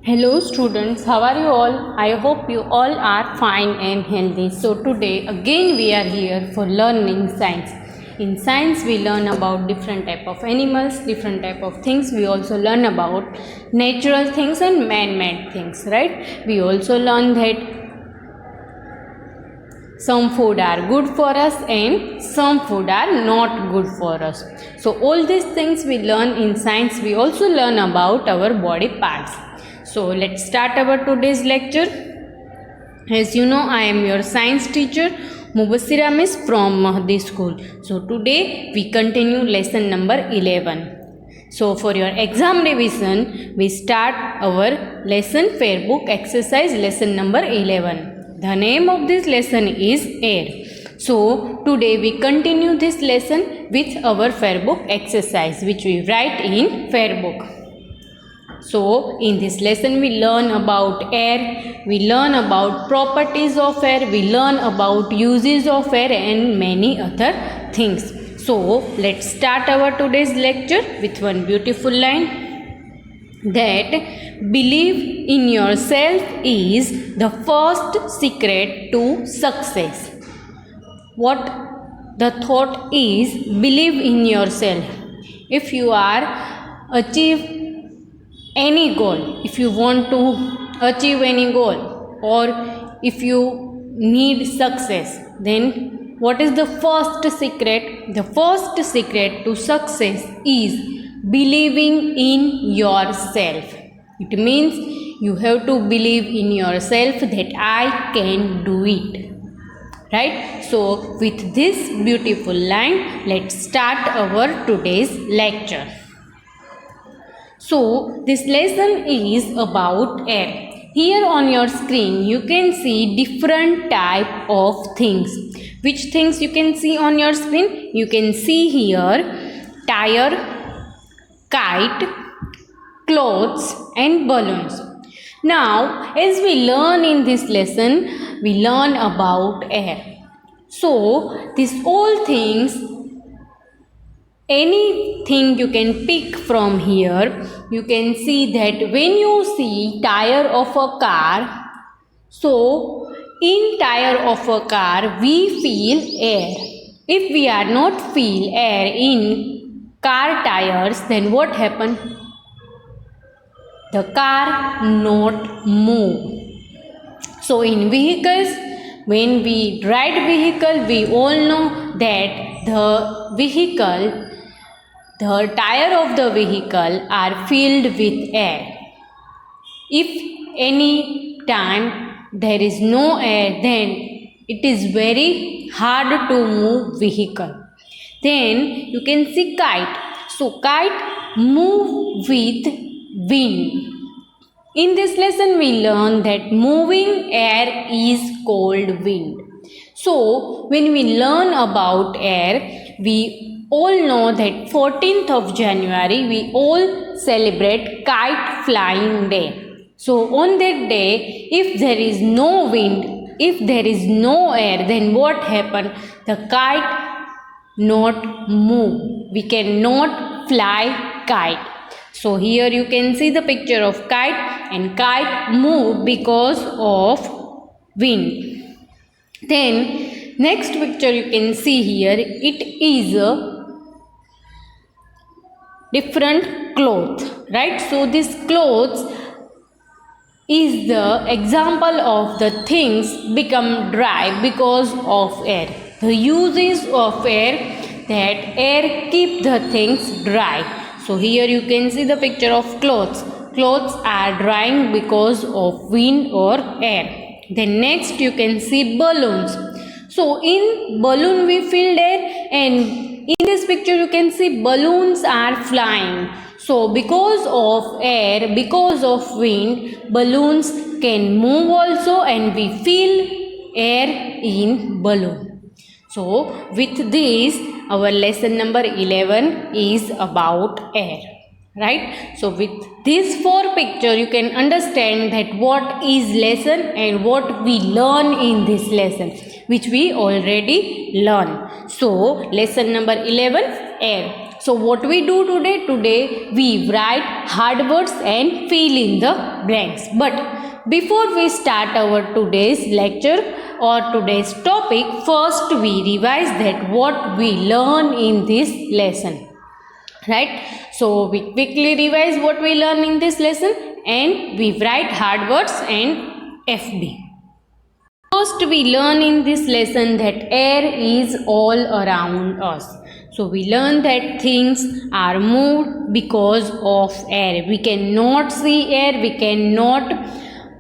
Hello students, how are you all? I hope you all are fine and healthy. So today again we are here for learning science. In science we learn about different type of animals, different type of things. We also learn about natural things and man-made things, right? We also learn that some food are good for us and some food are not good for us. So all these things we learn in science. We also learn about our body parts. So let's start our today's lecture. As you know, I am your science teacher Mubassira Miss from Mahdi School. So today we continue lesson number 11. So for your exam revision, we start our lesson fair book exercise lesson number 11. The name of this lesson is air. So today we continue this lesson with our fair book exercise which we write in fair book. So in this lesson we learn about air, we learn about properties of air, we learn about uses of air and many other things. So let's start our today's lecture with one beautiful line, that believe in yourself is the first secret to success. What the thought is, believe in yourself. If you are achieve any goal, if you want to achieve any goal, or if you need success, then what is the first secret? The first secret to success is believing in yourself. It means you have to believe in yourself that I can do it. Right? So with this beautiful line, let's start our today's lecture. So this lesson is about air. Here on your screen you can see different type of things. Which things you can see on your screen? You can see here tire, kite, clothes and balloons. Now as we learn in this lesson, we learn about air. So these all things, anything you can pick from here. You can see that when you see tire of a car, so in tire of a car we feel air. If we are not feel air in car tires, then what happen? The car not move. So in vehicles, when we ride vehicle, we all know that the tire of the vehicle are filled with air. If any time there is no air, then it is very hard to move vehicle. Then you can see kite. So kite move with wind. In this lesson we learn that moving air is called wind. So when we learn about air, we all know that 14th of January we all celebrate kite flying day. So on that day, if there is no wind, if there is no air, then what happen? The kite not move. We cannot fly kite. So here you can see the picture of kite, and kite move because of wind. Then next picture you can see here, it is a different cloth, right? So this clothes is the example of the things become dry because of air. The uses of air, that air keep the things dry. So here you can see the picture of clothes. Clothes are drying because of wind or air. Then next you can see balloons. So in balloon we filled air, and in this picture you can see balloons are flying. So because of air, because of wind, balloons can move also, and we feel air in balloon. So with this, our lesson number 11 is about air, right? So with these four pictures you can understand that what is lesson and what we learn in this lesson, which we already learn. So lesson number 11, air. So what we do today? Today we write hard words and fill in the blanks. But before we start our today's lecture or today's topic, first we revise that what we learn in this lesson. Right? So we quickly revise what we learn in this lesson and we write hard words and FB. First we learn in this lesson that air is all around us. So we learn that things are moved because of air. We cannot see air, we cannot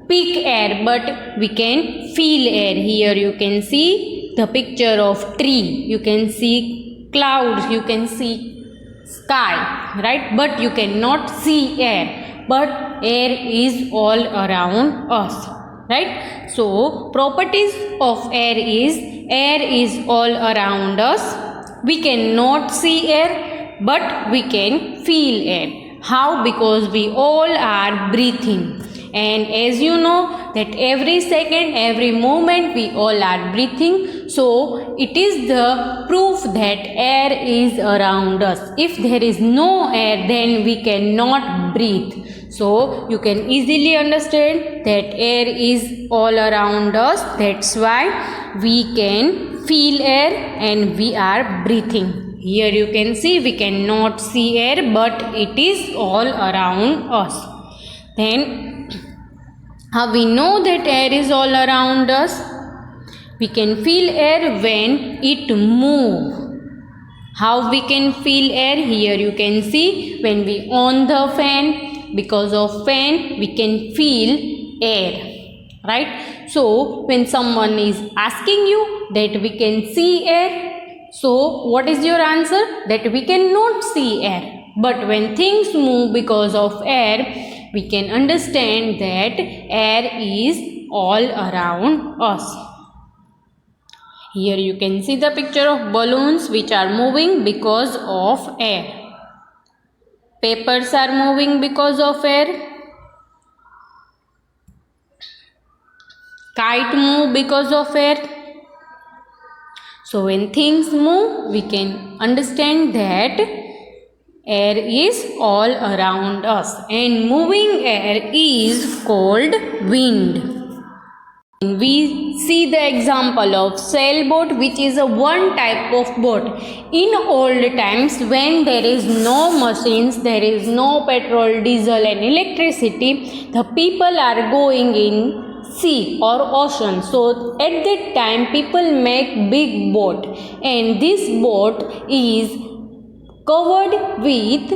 pick air, but we can feel air. Here you can see the picture of tree, you can see clouds, you can see sky, right? But you cannot see air, but air is all around us, right? So properties of air is all around us. We cannot see air, but we can feel air. How? Because we all are breathing. And as you know that every second, every moment we all are breathing. So it is the proof that air is around us. If there is no air, then we cannot breathe. So you can easily understand that air is all around us. That's why we can feel air and we are breathing. Here you can see we cannot see air, but it is all around us. Then how we know that air is all around us? We can feel air when it moves. How we can feel air? Here you can see when we on the fan, because of fan we can feel air, right? So when someone is asking you that we can see air, so what is your answer? That we cannot see air. But when things move because of air, we can understand that air is all around us. Here you can see the picture of balloons which are moving because of air. Papers are moving because of air. Kite move because of air. So when things move, we can understand that air is all around us, and moving air is called wind. We see the example of sailboat, which is a one type of boat. In old times, when there is no machines, there is no petrol, diesel and electricity, the people are going in sea or ocean. So at that time people make big boat, and this boat is covered with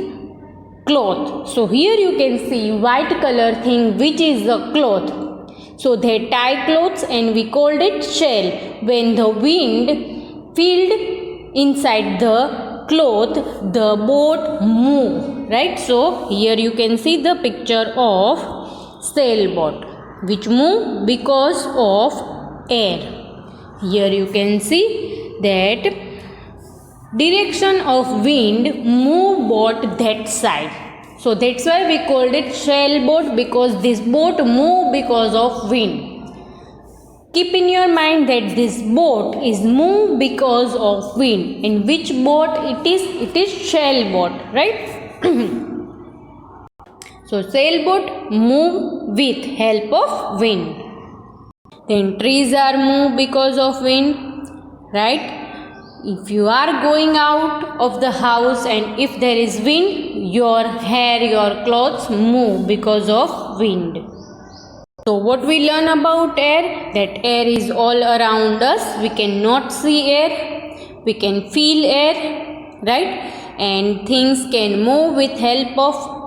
cloth. So here you can see white color thing which is a cloth. So they tie clothes and we called it shell. When the wind filled inside the cloth, the boat moved, right? So here you can see the picture of sailboat which move because of air. Here you can see that direction of wind move boat that side. So that's why we called it sailboat, because this boat move because of wind. Keep in your mind that this boat is moved because of wind. In which boat it is? It is sailboat, right? So sailboat move with help of wind. Then trees are moved because of wind, right? If you are going out of the house and if there is wind, your hair, your clothes move because of wind. So what we learn about air? That air is all around us. We cannot see air, we can feel air, right? And things can move with help of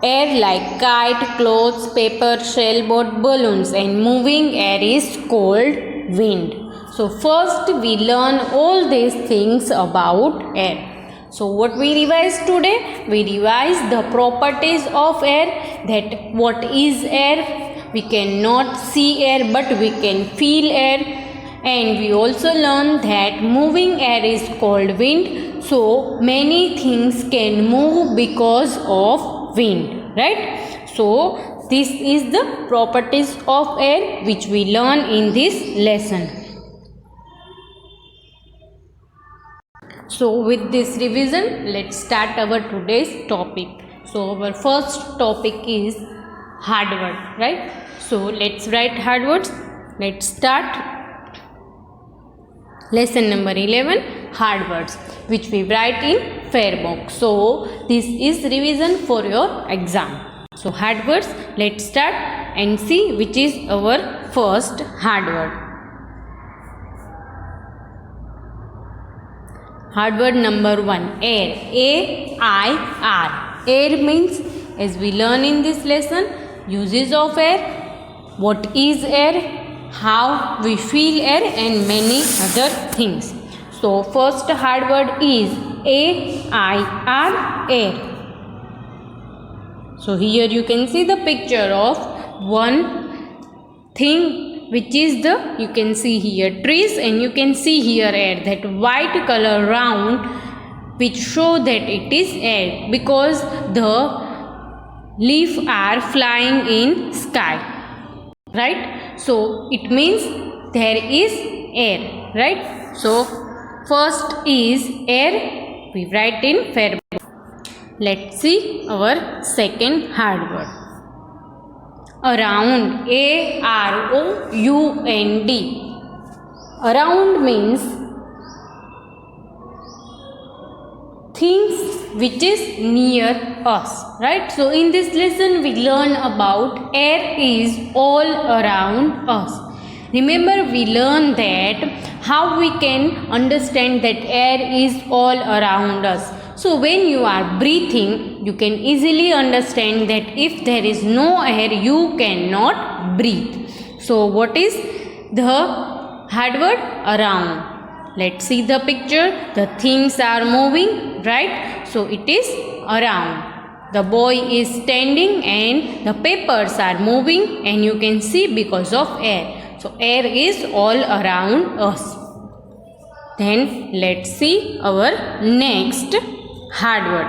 air like kite, clothes, paper, sailboat, balloons, and moving air is called wind. So first we learn all these things about air. So what we revise today? We revise the properties of air, that what is air? We cannot see air but we can feel air. And we also learn that moving air is called wind. So many things can move because of wind, right? So this is the properties of air which we learn in this lesson. So with this revision, let's start our today's topic. So our first topic is hard word, right? So let's write hard words. Let's start lesson number 11, hard words, which we write in fair box. So this is revision for your exam. So hard words, let's start and see which is our first hard word. Hard word number 1, air. A-I-R. Air means, as we learn in this lesson, uses of air, what is air, how we feel air, and many other things. So first hard word is A-I-R, air. So here you can see the picture of one thing, which is you can see here trees, and you can see here air, that white color round, which show that it is air because the leaves are flying in sky, right? So it means there is air, right? So first is air, we write in fair. Let's see our second hard word. Around. A-R-O-U-N-D. Around means things which is near us, right? So in this lesson we learn about air is all around us. Remember, we learn that how we can understand that air is all around us. So when you are breathing, you can easily understand that if there is no air, you cannot breathe. So what is the hard word? Around. Let's see the picture. The things are moving, right? So it is around. The boy is standing and the papers are moving, and you can see because of air. So air is all around us. Then let's see our next hard word.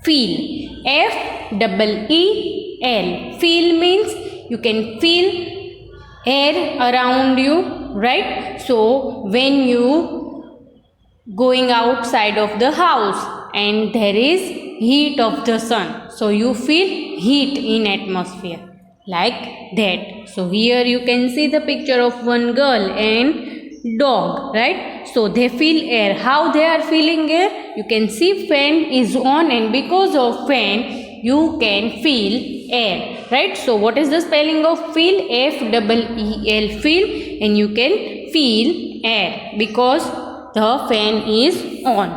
Feel. F-E-E-L. Feel means you can feel air around you, right? So when you going outside of the house and there is heat of the sun, so you feel heat in atmosphere, like that. So here you can see the picture of one girl and dog, right? So they feel air. How they are feeling air? You can see fan is on, and because of fan you can feel air, right? So what is the spelling of feel? F-E-E-L, feel, and you can feel air because the fan is on.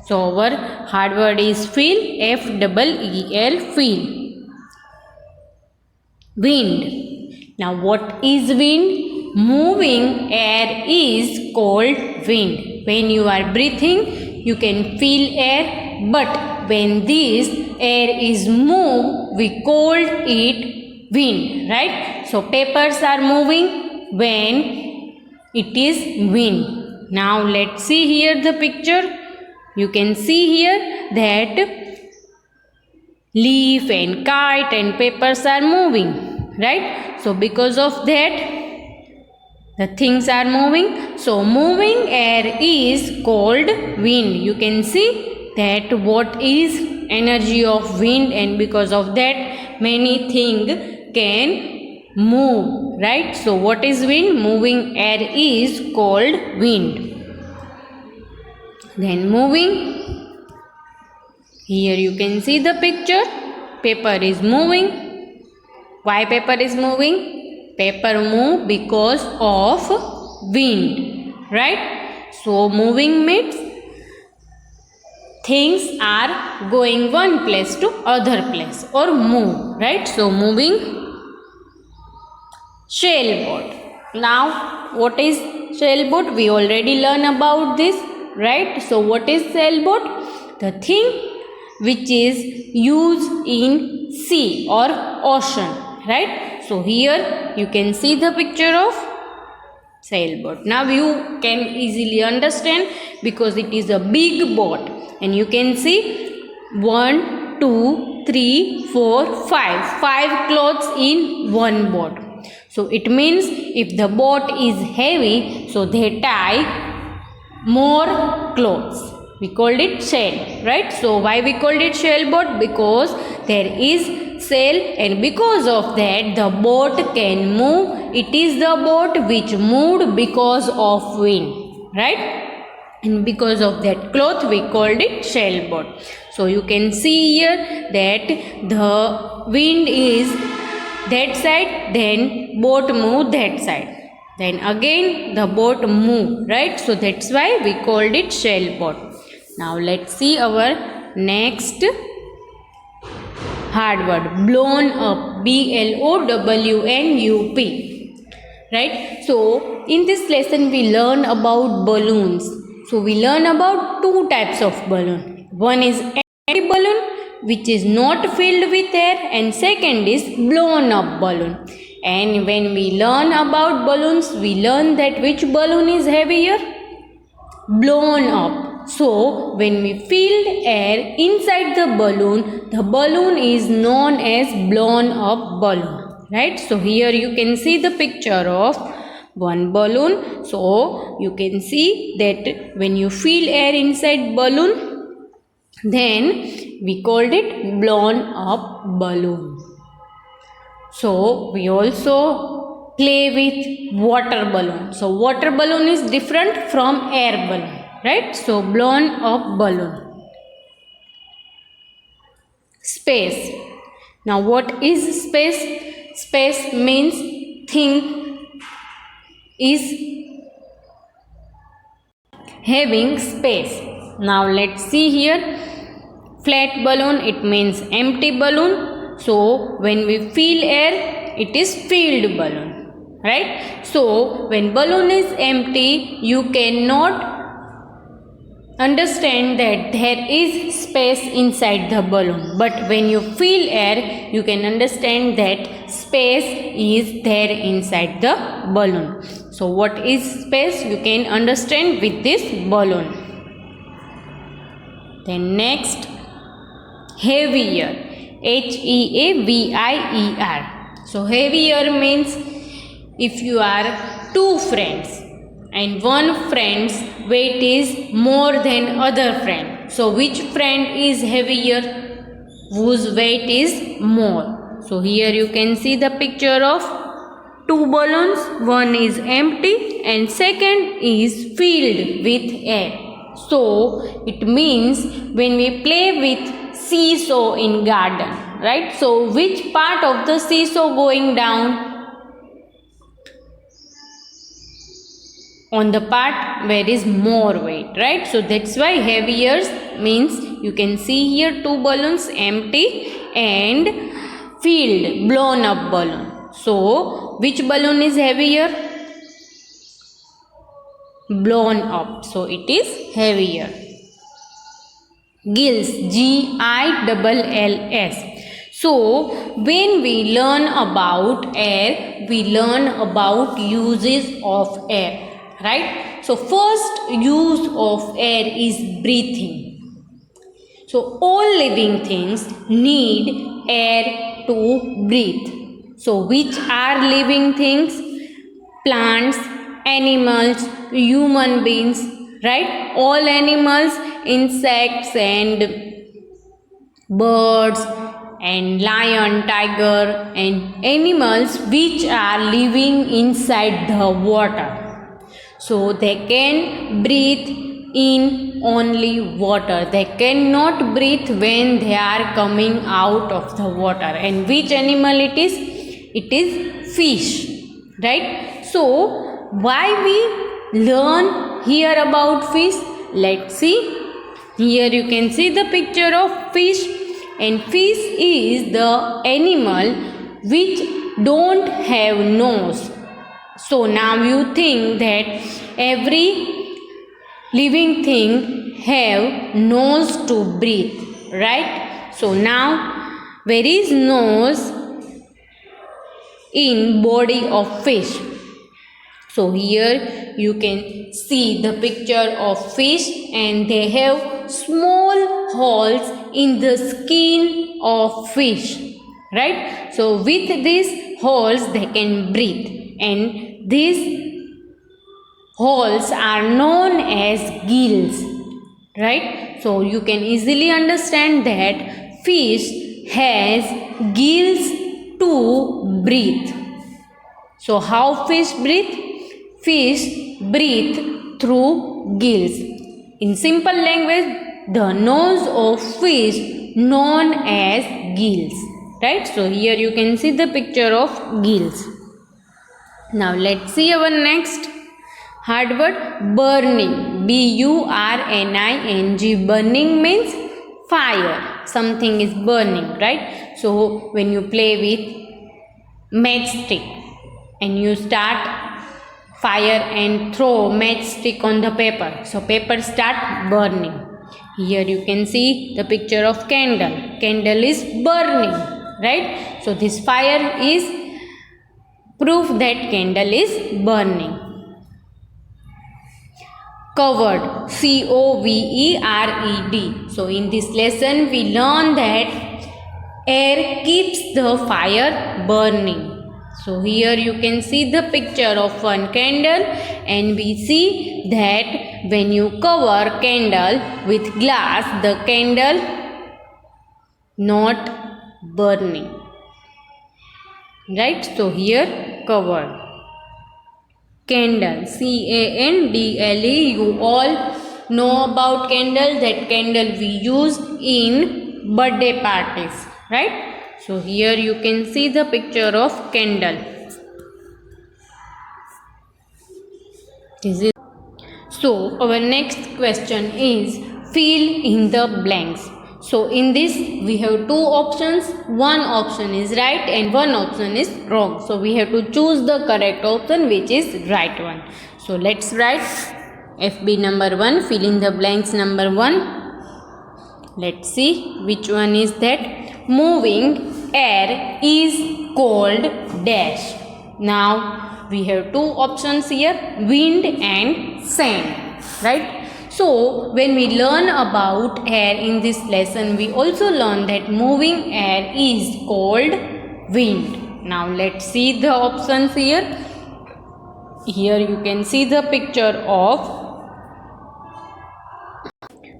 So our hard word is feel, F-E-E-L, feel. Wind. Now what is wind? Moving air is called wind. When you are breathing, you can feel air, but when this air is moved, we called it wind, right? So papers are moving when it is wind. Now let's see here the picture. You can see here that leaf and kite and papers are moving, right? So because of that, the things are moving. So moving air is called wind. You can see that what is energy of wind, and because of that many things can move, right? So what is wind? Moving air is called wind. Then moving. Here you can see the picture. Paper is moving. Why paper is moving? Paper move because of wind, right? So moving means things are going one place to other place, or move, right? So moving. Sailboat. Now what is sailboat? We already learned about this, right? So what is sailboat? The thing which is used in sea or ocean, right? So here you can see the picture of sailboat. Now you can easily understand because it is a big boat, and you can see 1, 2, 3, 4, 5 clothes in one boat. So it means if the boat is heavy, so they tie more clothes. We called it sail, right? So why we called it sailboat? Because there is sail, and because of that the boat can move. It is the boat which moved because of wind, right? And because of that cloth we called it sailboat. So you can see here that the wind is that side, then boat move that side, then again the boat move, right? So that's why we called it sailboat. Now let's see our next hard word, blown up, BLOWNUP, right? So in this lesson we learn about balloons. So we learn about two types of balloon. One is empty balloon, which is not filled with air, and second is blown up balloon. And when we learn about balloons, we learn that which balloon is heavier? Blown up. So when we filled air inside the balloon is known as blown up balloon, right? So here you can see the picture of one balloon. So you can see that when you fill air inside balloon, then we called it blown up balloon. So we also play with water balloon. So water balloon is different from air balloon, right? So blown up balloon. Space. Now what is space? Space means thing is having space. Now let's see here. Flat balloon, it means empty balloon. So when we fill air, it is filled balloon, right? So when balloon is empty, you cannot understand that there is space inside the balloon. But when you fill air, you can understand that space is there inside the balloon. So what is space? You can understand with this balloon. Then next, heavier. HEAVIER. So heavier means if you are two friends and one friend's weight is more than other friend. So which friend is heavier? Whose weight is more? So here you can see the picture of two balloons. One is empty and second is filled with air. So it means when we play with seesaw in garden, right? So which part of the seesaw going down? On the part where is more weight, right? So that's why heavier means you can see here two balloons, empty and filled, blown up balloon. So which balloon is heavier? Blown up. So it is heavier. Gills, GILLS. So when we learn about air, we learn about uses of air, right? So first use of air is breathing. So all living things need air to breathe. So which are living things? Plants, animals, human beings, right? All animals, insects and birds and lion, tiger and animals which are living inside the water. So they can breathe in only water. They cannot breathe when they are coming out of the water. And which animal it is? It is fish, right? So why we learn here about fish? Let's see. Here you can see the picture of fish, and fish is the animal which don't have nose. So now you think that every living thing have nose to breathe, right? So now where is nose in body of fish? So here you can see the picture of fish, and they have small holes in the skin of fish, right? So with these holes they can breathe, and these holes are known as gills, right? So you can easily understand that fish has gills to breathe. So how fish breathe? Fish breathe through gills. In simple language, the nose of fish known as gills, right? So here you can see the picture of gills. Now let's see our next hard word, burning. B-U-R-N-I-N-G. Burning means fire. Something is burning, right? So when you play with matchstick and you start fire and throw matchstick on the paper, so paper start burning. Here you can see the picture of candle. Candle is burning, right? So this fire is proof that candle is burning. Covered. C-O-V-E-R-E-D. So in this lesson we learn that air keeps the fire burning. So here you can see the picture of one candle, and we see that when you cover candle with glass, the candle not burning, right? So here covered. Candle, C-A-N-D-L-E. You all know about candle. That candle we use in birthday parties, right? So here you can see the picture of candle. So our next question is fill in the blanks. So in this we have two options. One option is right and one option is wrong. So we have to choose the correct option, which is right one. So let's write FB number 1, fill in the blanks number 1. Let's see which one is that. Moving air is called dash. Now we have two options here, wind and sand, right? So when we learn about air in this lesson, we also learn that moving air is called wind. Now let's see the options here. Here you can see the picture of.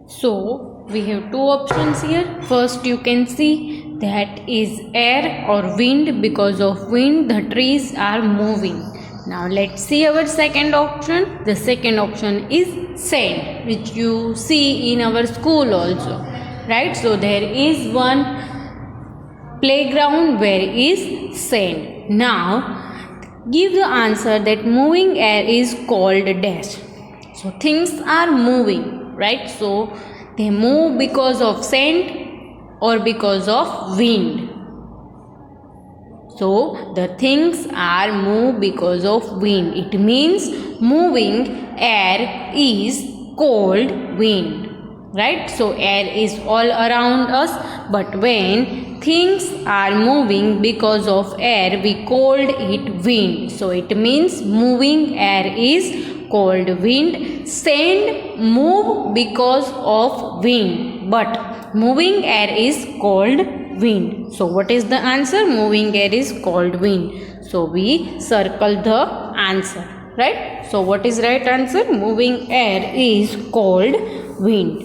So we have two options here. First you can see that is air or wind. Because of wind the trees are moving. Now let's see our second option. The second option is sand, which you see in our school also, right? So there is one playground where is sand. Now give the answer that moving air is called dash. So things are moving, right? So they move because of sand or because of wind. So the things are moved because of wind. It means moving air is called wind, right? So air is all around us, but when things are moving because of air, we called it wind. So it means moving air is called wind. Sand move because of wind, but moving air is called wind. So what is the answer? Moving air is called wind. So we circle the answer, right? So what is right answer? Moving air is called wind.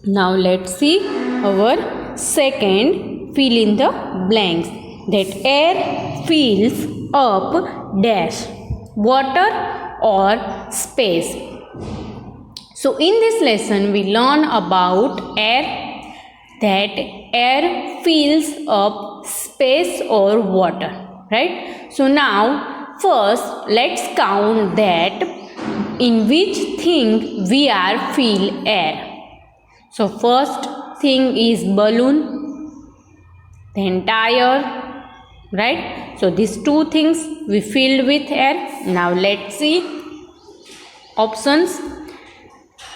Now let's see our second fill in the blanks. That air fills up dash, water or space. So in this lesson we learn about air, that air fills up space or water, right? So now first let's count that in which thing we are fill air. So first thing is balloon, then tire, right? So these two things we filled with air. Now let's see options.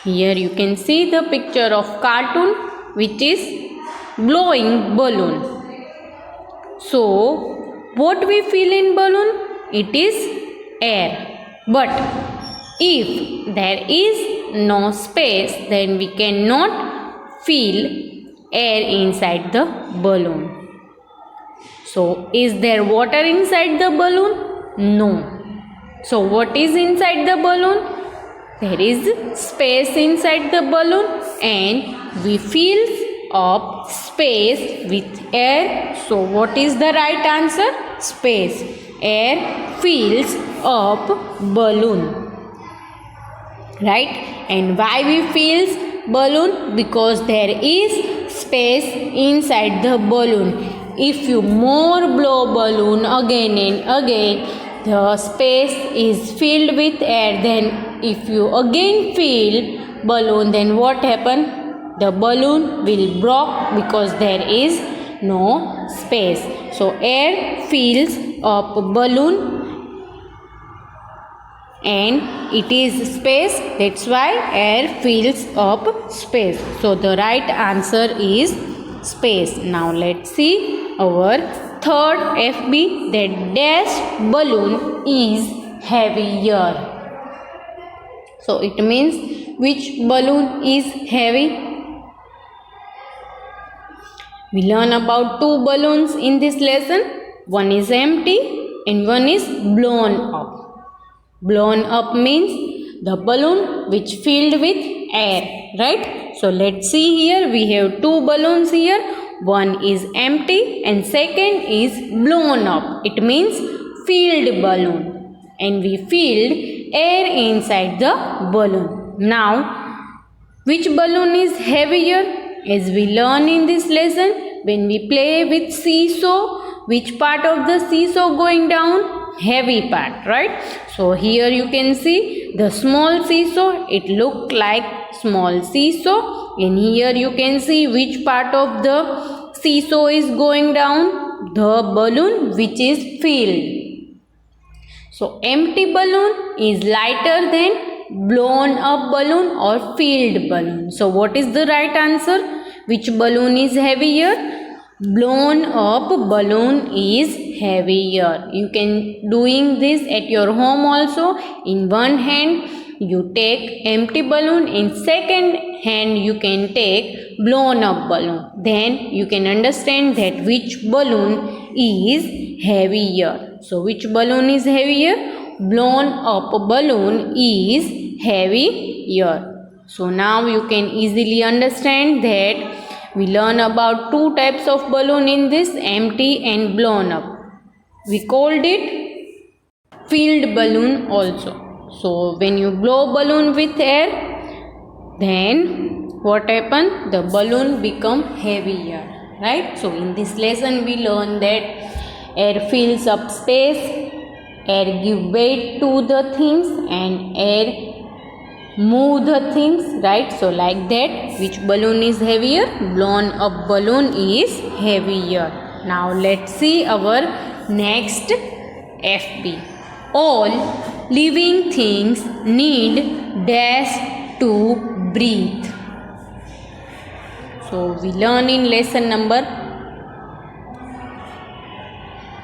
Here you can see the picture of cartoon, which is blowing balloon. So what we fill in balloon? It is air. But if there is no space, then we cannot fill air inside the balloon. So is there water inside the balloon? No. So what is inside the balloon? There is space inside the balloon and we fill up space with air. So what is the right answer? Space. Air fills up balloon. Right? And why we fills balloon? Because there is space inside the balloon. If you more blow balloon again and again, the space is filled with air. Then if you again fill balloon, then what happen? The balloon will break because there is no space. So air fills up balloon and it is space, that's why air fills up space. So the right answer is space. Now let's see our third FB, that dash balloon is heavier. So it means which balloon is heavy? We learn about two balloons in this lesson. One is empty and one is blown up. Blown up means the balloon which filled with air, right? So let's see here, we have two balloons here. One is empty and second is blown up. It means filled balloon. And we filled air inside the balloon. Now, which balloon is heavier? As we learn in this lesson, when we play with seesaw, which part of the seesaw going down? Heavy part, right? So here you can see the small seesaw, it look like small seesaw, and here you can see which part of the seesaw is going down? The balloon which is filled. So empty balloon is lighter than blown up balloon or filled balloon. So what is the right answer? Which balloon is heavier? Blown up balloon is heavier. You can doing this at your home also. In one hand you take empty balloon, in second hand you can take blown up balloon. Then you can understand that which balloon is heavier. So which balloon is heavier? Blown up balloon is heavier. So now you can easily understand that we learn about two types of balloon in this, empty and blown up. We called it filled balloon also. So when you blow balloon with air, then what happen? The balloon become heavier, right? So in this lesson we learn that air fills up space, air give weight to the things and air move the things, right? So like that, which balloon is heavier? Blown up balloon is heavier. Now let's see our next FB. All living things need dash to breathe. So we learn in lesson number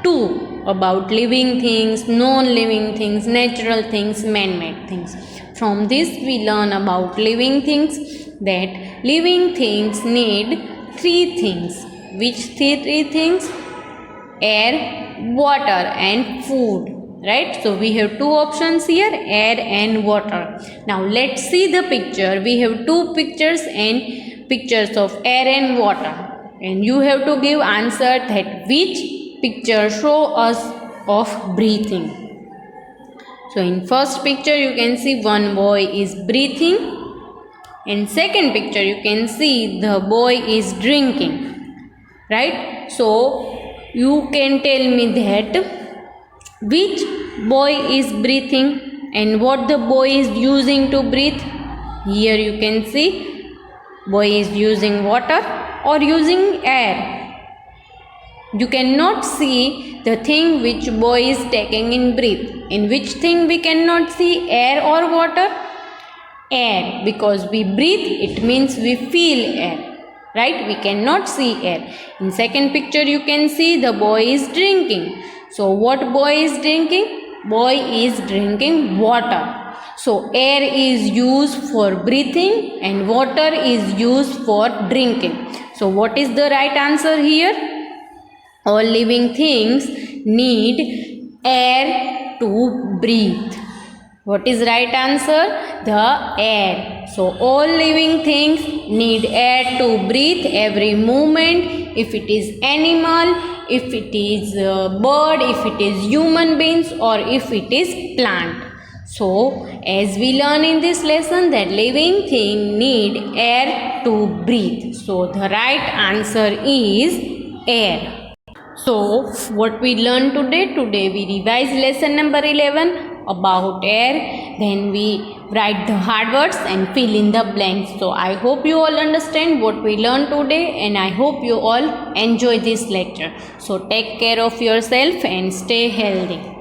2 about living things, non-living things, natural things, man-made things. From this we learn about living things, that living things need 3 things. Which 3 things? Air, water and food, right? So we have 2 options here, air and water. Now let's see the picture. We have 2 pictures and pictures of air and water, and you have to give answer that which picture show us of breathing. So in first picture you can see one boy is breathing. In second picture you can see the boy is drinking. Right? So you can tell me that which boy is breathing and what the boy is using to breathe. Here you can see boy is using water or using air. You cannot see the thing which boy is taking in breath. In which thing we cannot see, air or water? Air, because we breathe, it means we feel air, right? We cannot see air. In second picture you can see the boy is drinking. So what boy is drinking? Boy is drinking water. So air is used for breathing and water is used for drinking. So what is the right answer here? All living things need air to breathe. What is right answer? The air. So all living things need air to breathe every moment. If it is animal, if it is bird, if it is human beings, or if it is plant. So as we learn in this lesson that living thing need air to breathe. So the right answer is air. So what we learned today we revised lesson number 11 about air, then we write the hard words and fill in the blanks. So I hope you all understand what we learned today, and I hope you all enjoy this lecture. So take care of yourself and stay healthy.